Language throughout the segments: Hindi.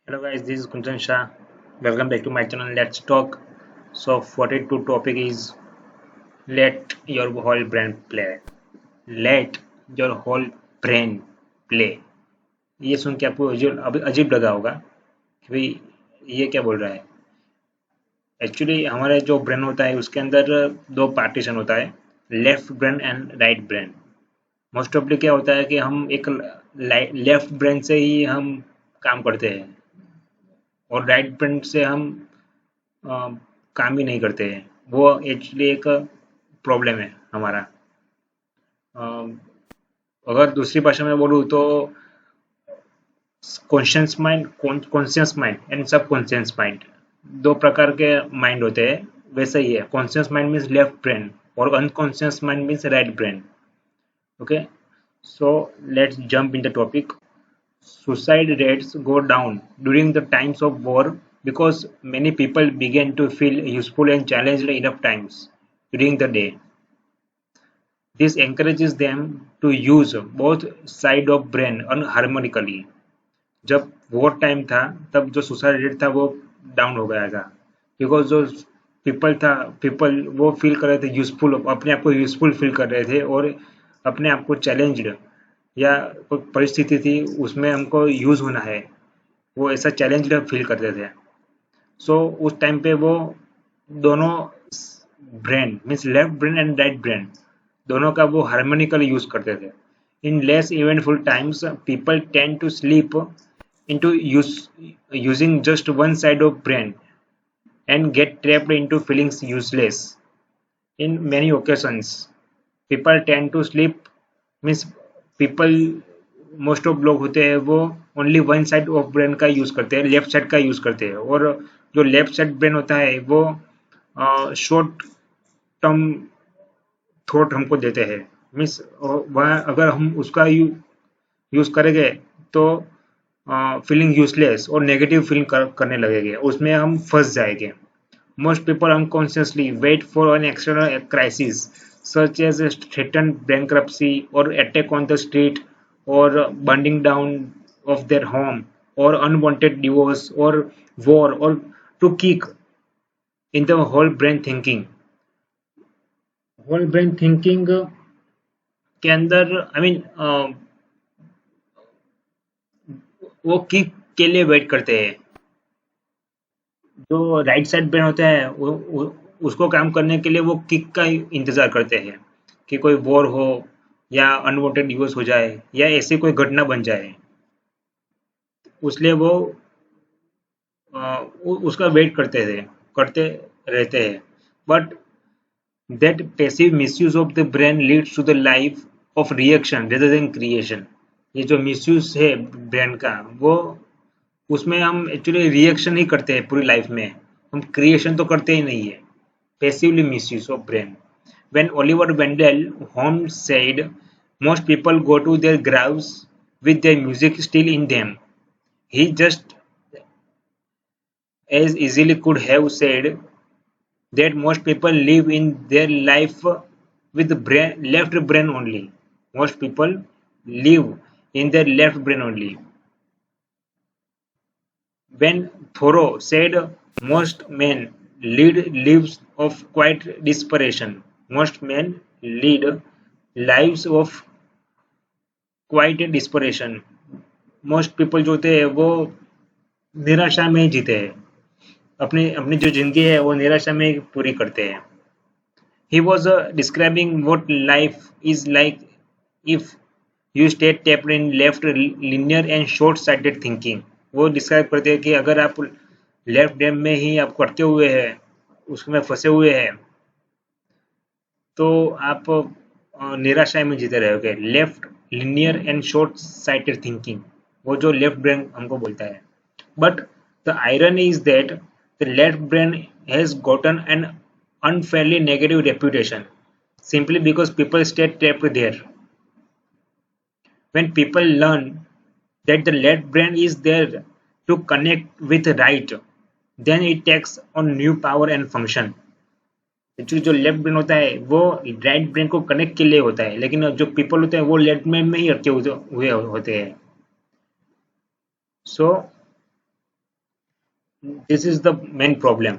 Hello guys, this is Kunjan Shah. Welcome back to my channel. Let's talk. So, 42 topic is let your whole brain play. Let your whole brain play. ये सुन के आपको अजीब लगा होगा कि भाई ये क्या बोल रहा है. एक्चुअली हमारा जो ब्रेन होता है उसके अंदर दो पार्टीशन होता है, left brain and right brain. Most ऑफली क्या होता है कि हम एक लेफ्ट ब्रेन से ही हम काम करते हैं और राइट ब्रेन से हम अ, काम ही नहीं करते हैं. वो एक्चुअली एक प्रॉब्लम है हमारा. अ, अगर दूसरी भाषा में बोलूँ तो conscious mind and subconscious mind, दो प्रकार के माइंड होते हैं. वैसे ही है, conscious mind means left brain और unconscious mind means right brain. Okay, so let's jump in the topic. Suicide rates go down during the times of war because many people begin to feel useful and challenged enough times during the day. This encourages them to use both side of brain harmonically. जब वॉर टाइम था तब जो सुसाइड रेट था वो डाउन हो गया था, बिकॉज जो पीपल वो फील कर रहे थे यूजफुल, अपने आप को यूजफुल फील कर रहे थे और अपने आप को चैलेंज्ड या कोई परिस्थिति थी उसमें हमको यूज होना है, वो ऐसा चैलेंज्ड फील करते थे. सो उस टाइम पे वो दोनों brain means left brain and right brain दोनों का वो हार्मोनिकल यूज करते थे. In less eventful times people tend to sleep into using just one side of brain and get trapped into feeling useless. In many occasions, people tend to sleep means people most of लोग होते हैं वो only one side of brain का यूज करते हैं, लेफ्ट साइड का यूज करते हैं. और जो लेफ्ट साइड ब्रेन होता है वो शॉर्ट टर्म थॉट हमको देते हैं. मीन्स वह अगर हम उसका यूज करेंगे तो फीलिंग यूजलेस और नेगेटिव फील करने लगेंगे, उसमें हम फंस जाएंगे. Most people unconsciously wait for an external crisis such as a threatened bankruptcy or attack on the street or burning down of their home or unwanted divorce or war or to kick in the whole brain thinking. whole brain thinking के अंदर आई मीन वो किक के लिए वेट करते हैं. जो राइट साइड ब्रेन होता है उसको काम करने के लिए वो किक का इंतजार करते हैं कि कोई वॉर हो या अनवांटेड डिवोर्स हो जाए या ऐसी कोई घटना बन जाए, उसलिए वो उसका वेट करते रहते हैं. But that passive misuse of the brain leads to the life of reaction rather than creation. ये जो मिसयूज है ब्रेन का वो उसमें हम एक्चुअली रिएक्शन ही करते हैं पूरी लाइफ में, हम क्रिएशन तो करते ही नहीं है. Passively misuse of brain. When Oliver Wendell Holmes said, most people go to their graves with their music still in them, he just as easily could have said that most people live in their life with left brain only. Most people live in their left brain only. When Thoreau said most men lead lives of quiet desperation, most men lead lives of quiet desperation. Most people जो होते हैं वो निराशा में जीते हैं, अपनी अपनी जो जिंदगी है वो निराशा में पूरी करते हैं. He was describing what life is like if you stay tapped in left linear and short-sighted thinking. वो डिस्क्राइब करते हैं कि अगर आप लेफ्ट ब्रेन में ही आप अटके हुए हैं, उसमें फंसे हुए हैं, तो आप निराशा में जीते रहोगे. Left linear and short sighted thinking, वो जो लेफ्ट ब्रेन हमको बोलता है. But the irony is that the left brain has gotten an unfairly negative reputation simply because people stay trapped there. When people learn that the left brain is there to connect with right, then it takes on new power and function. Actually जो लेफ्ट ब्रेन होता है वो राइट ब्रेन को कनेक्ट के लिए होता है, लेकिन जो पीपल होते हैं वो लेफ्ट ब्रेन में ही अटके हुए होते हैं. So this is the main problem.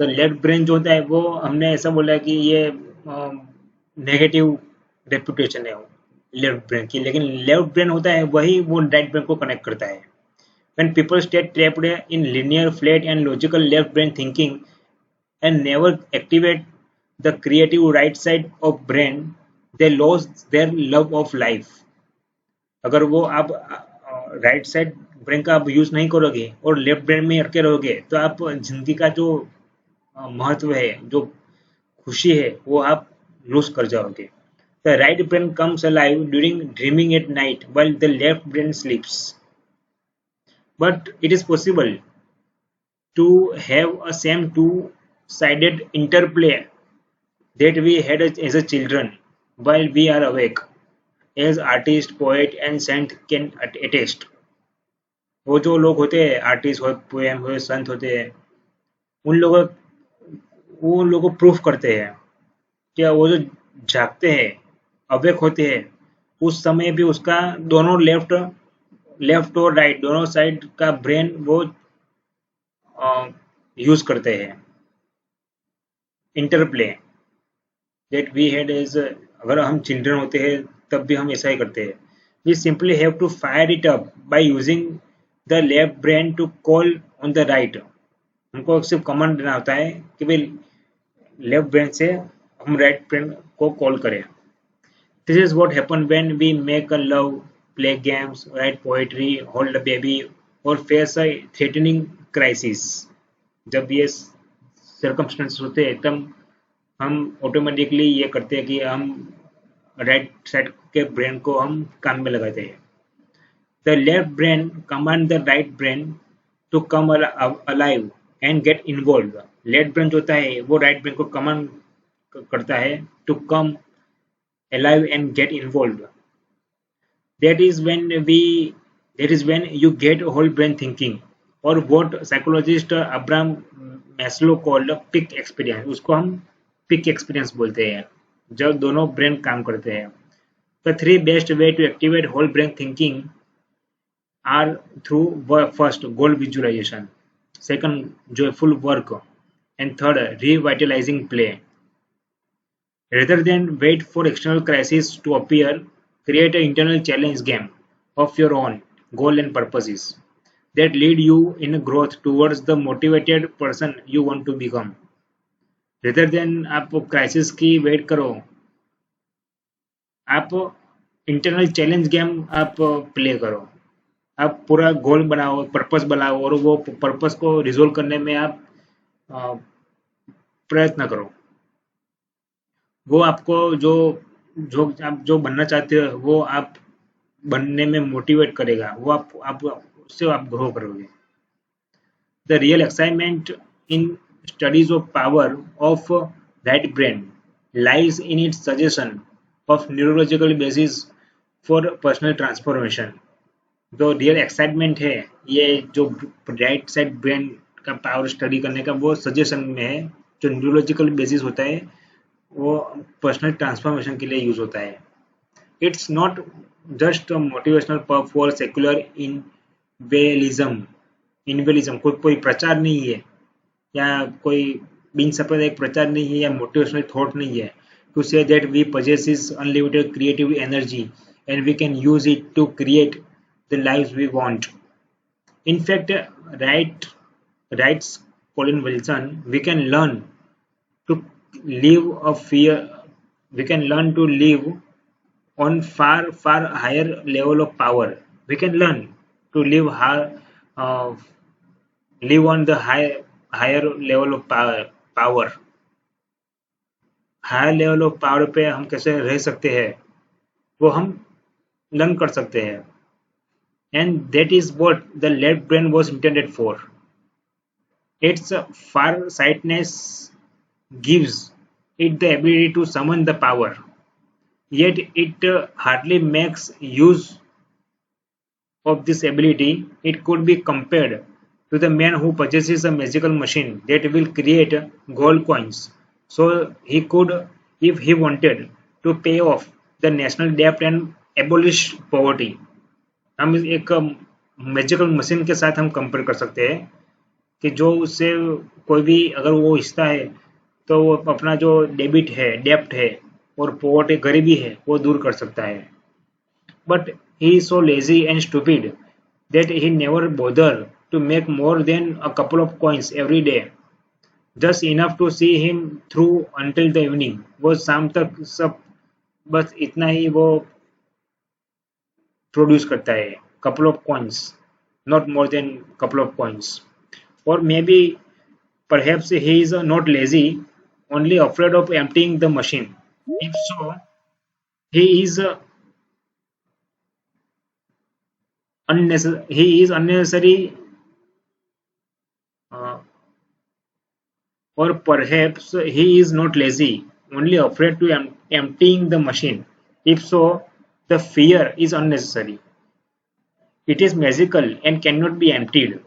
तो लेफ्ट ब्रेन जो होता है वो हमने ऐसा बोला कि ये नेगेटिव रेपुटेशन है लेफ्ट ब्रेन की, लेकिन लेफ्ट ब्रेन होता है वही वो राइट ब्रेन को कनेक्ट करता है। When people stay trapped in linear, flat, and logical left brain thinking and never activate the creative right side of brain, they lose their love of life. अगर वो आप राइट साइड ब्रेन का आप यूज नहीं करोगे और लेफ्ट ब्रेन में अटके रहोगे तो आप जिंदगी का जो महत्व है, जो खुशी है, वो आप लूज कर जाओगे। The right brain comes alive during dreaming at night while the left brain sleeps. But it is possible to have a same two-sided interplay that we had as a children while we are awake, as artist, poet and saint can attest. वो जो लोग होते हैं आर्टिस्ट हो, पोएम हो, संत होते हैं, उन लोगों वो लोगों प्रूफ करते हैं कि वो जो जागते हैं, अवेक होते हैं, उस समय भी उसका दोनों लेफ्ट लेफ्ट और राइट दोनों साइड का ब्रेन वो यूज करते हैं। Interplay that we had as, अगर हम चिल्ड्रन होते हैं तब भी हम ऐसा ही करते हैं। We simply have to fire it up by using the left brain to call on the right. हमको सिर्फ कमांड देना होता है कि भाई लेफ्ट ब्रेन से हम राइट ब्रेन को कॉल करें। This is what happen when we make a love, play games, write poetry, hold a baby और फेस अ थ्रेटनिंग क्राइसिस। जब ये सर्कमस्टेंसेस होते हैं तब हम ऑटोमेटिकली ये करते हैं कि हम राइट साइड के ब्रेन को हम काम में लगाते हैं। The left brain command the right brain to come alive and get involve. Left brain जो होता है वो राइट ब्रेन को कमांड करता है to come alive and get involve. That is when you get whole brain thinking, or what psychologist Abraham Maslow called a peak experience। उसको हम peak experience बोलते हैं जब दोनों ब्रेन काम करते हैं। The three best way to activate whole brain thinking are through first goal visualization, second joyful work, and third revitalizing play। Rather than wait for external crises to appear, create an internal challenge game of your own goal and purposes that lead you in growth towards the motivated person you want to become। Rather than आप क्राइसिस की वेट करो, आप इंटरनल चैलेंज गेम आप प्ले करो। आप पूरा गोल बनाओ, पर्पस बनाओ और वो पर्पस को रिजोल्व करने में आप प्रयत्न करो। वो आपको जो जो आप जो बनना चाहते हो वो आप बनने में मोटिवेट करेगा। वो आप उससे आप ग्रो करोगे। The real excitement in studies of power of right brain lies in its suggestion of neurological basis for personal transformation. जो रियल एक्साइटमेंट है ये जो राइट साइड ब्रेन का पावर स्टडी करने का वो सजेशन में है। जो न्यूरोलॉजिकल बेसिस होता है वो पर्सनल ट्रांसफॉर्मेशन के लिए यूज होता है। It's not just motivational purpose for secular evangelism कोई प्रचार नहीं है या कोई बिन सांप्रदायिक प्रचार नहीं है या मोटिवेशनल थॉट नहीं है to say that we possesses unlimited creative energy and we can use it to create the lives we want। In fact, writes Colin Wilson, we can learn to live on far higher level of power। We can learn to uh, live on the higher level of power। Higher level of power पे हम कैसे रह सकते हैं वो हम लर्न कर सकते हैं। And that is what the left brain was intended for. It's farsightedness gives it the ability to summon the power, yet it hardly makes use of this ability. It could be compared to the man who possesses a magical machine that will create gold coins so he could, if he wanted, to pay off the national debt and abolish poverty। हम एक मैजिकल मशीन के साथ हम कंपेयर कर सकते हैं कि जो उससे कोई भी अगर वो हिस्सा है तो वो अपना जो डेबिट है, डेप्ट है और पॉवर्टी गरीबी है वो दूर कर सकता है। But he is so lazy and stupid that he never bothered to make more than a couple of coins every day, just enough to see him through until the evening। वो शाम तक सब बस इतना ही वो प्रोड्यूस करता है, couple of coins, not more than couple of coins। or maybe perhaps he is not lazy, only afraid of emptying the machine। if so, he is unnecessary, uh, or perhaps he is not lazy, only afraid to emptying the machine. If so, the fear is unnecessary. It is magical and cannot be emptied.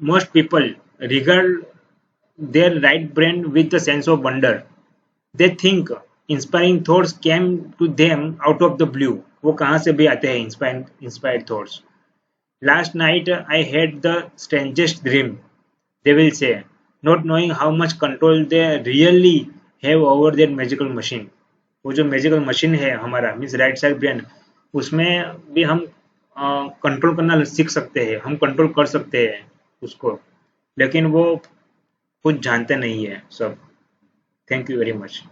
Most people regard their right brain with a sense of wonder. They think inspiring thoughts came to them out of the blue। वो कहाँ से भी आते हैं inspired thoughts। Last night I had the strangest dream, they will say, not knowing how much control they really have over their magical machine। वो जो मैजिकल मशीन है हमारा मीन्स राइट साइड ब्रेन, उसमें भी हम कंट्रोल करना सीख सकते हैं, हम कंट्रोल कर सकते हैं उसको, लेकिन वो कुछ जानते नहीं है सब। Thank you very much.